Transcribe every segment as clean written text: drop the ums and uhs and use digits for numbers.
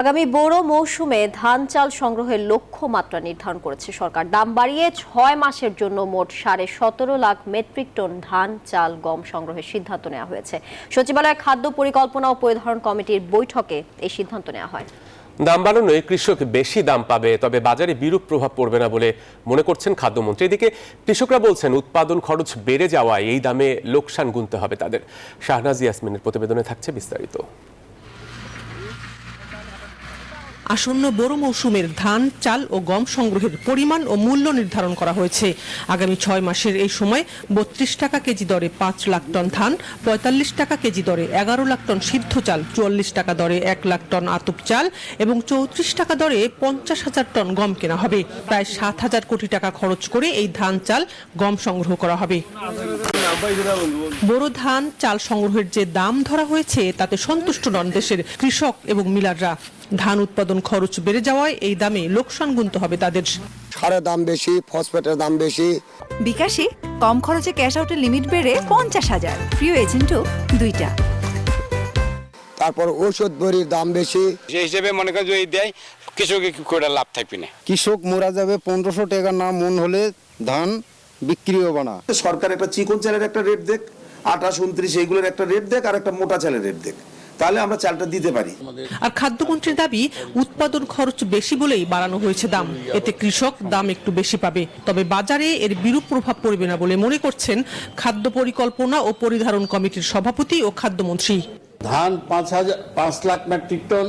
আগামী বোরো মৌসুমে ধান চাল সংগ্রহের লক্ষ্যমাত্রা নির্ধারণ করেছে সরকার। দাম বাড়িয়ে 6 মাসের জন্য মোট 17.5 লাখ মেট্রিক টন ধান চাল গম সংগ্রহের সিদ্ধান্ত নেওয়া হয়েছে। সচিবালয়ের খাদ্য পরিকল্পনা ও পরিধারণ কমিটির বৈঠকে এই সিদ্ধান্ত নেওয়া হয়। দাম বাড়ানোয় কৃষক বেশি দাম পাবে, তবে বাজারে বিরূপ প্রভাব পড়বে না বলে মনে করছেন খাদ্যমন্ত্রী। এদিকে কৃষকরা বলছেন উৎপাদন খরচ বেড়ে যাওয়ায় এই দামে লোকসান গুনতে হবে তাদের। শাহনাজ ইয়াসমিনের প্রতিবেদনে থাকছে বিস্তারিত। আসন্ন বোরো মৌসুমের ধান চাল ও গম সংগ্রহের পরিমাণ ও মূল্য নির্ধারণ করা হয়েছে। আগামী 6 মাসের এই সময় 32 টাকা কেজি দরে 5 লাখ টন ধান, 45 টাকা কেজি দরে 11 লাখ টন সিদ্ধ চাল, 44 টাকা দরে 1 লাখ টন আতপ চাল এবং 34 টাকা দরে 50,000 টন গম কেনা হবে। প্রায় 7,000 কোটি টাকা খরচ করে এই ধান চাল গম সংগ্রহ করা হবে। বোরো ধান চাল সংগ্রহের যে দাম ধরা হয়েছে তাতে সন্তুষ্ট নন দেশের কৃষক এবং মিলাররা। ধান উৎপাদন খরচ বেড়ে যাওয়ায় এই দামে লোকসান গুনতে হবে তাদের। সারের দাম বেশি, ফসফেটের দাম বেশি। বিকাশে কম খরচে ক্যাশ আউটের লিমিট বেড়ে 50,000, প্রিয় এজেন্টও 2টা। তারপর ঔষধ বড়ির দাম বেশি। সেই হিসেবে মনে করেন যদি দেয় কৃষকের করে লাভ থাকবে না। কৃষক মোরা যাবে 1500 টাকা না মন হলে ধান বিক্রি হবে না। সরকার একটা চিকন চালের একটা রেট দেখ, 28, 29 এইগুলোর একটা রেট দেখ, আর একটা মোটা চালের রেট দেখ, তাহলে আমরা চালটা দিতে পারি। আর খাদ্যমন্ত্রীর দাবি উৎপাদন খরচ বেশি বলেই বাড়ানো হয়েছে দাম, এতে কৃষক দাম একটু বেশি পাবে, তবে বাজারে এর বিরূপ প্রভাব পড়বে না বলে মনে করছেন খাদ্য পরিকল্পনা ও পরিধারণ কমিটির সভাপতি ও খাদ্যমন্ত্রী। ধান 5 লাখ মেট্রিক টন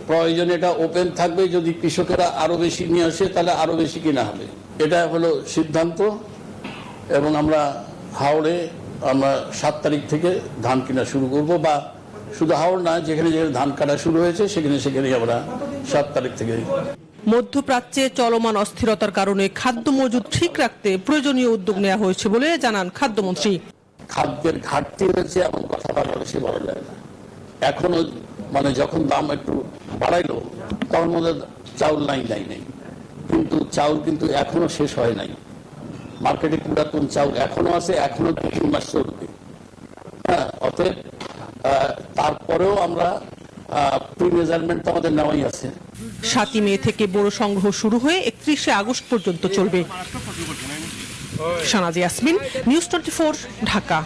প্রয়োজনে এটা ওপেন থাকবে। যদি কৃষকেরা আরো বেশি নিয়ে আসে তাহলে আরো বেশি কিনা হবে, এটা হলো সিদ্ধান্ত। এবং আমরা হাওড়ে 7 তারিখ থেকে ধান কিনা শুরু করব, বা শুধু হাওড় না, যেখানে যেখানে ধান কাটা শুরু হয়েছে সেখানেই আমরা 7 তারিখ থেকে। মধ্যপ্রাচ্যে চলমান অস্থিরতার কারণে খাদ্য মজুদ ঠিক রাখতে প্রয়োজনীয় উদ্যোগ নেওয়া হয়েছে বলে জানান খাদ্যমন্ত্রী। খাদ্যের ঘাটতি হয়েছে এমন কথা বাংলাদেশে বলা যায় না। এখনো যখন দাম একটু বাড়াইলো তখন মধ্যে চাউল নাই, কিন্তু চাউল কিন্তু এখনো শেষ হয় নাই। মার্কেটে পুরাতন চাউল এখনো আছে, এখনো 3 মাস চলবে। অতএব তারপরেও আমরা প্রি মেজারমেন্ট আমাদের নেওয়াই আছে। 7 মে থেকে বোরো সংগ্রহ শুরু হয়ে 31 আগস্ট পর্যন্ত চলবে। শাহনাজ ইয়াসমিন, নিউজ 24, ঢাকা।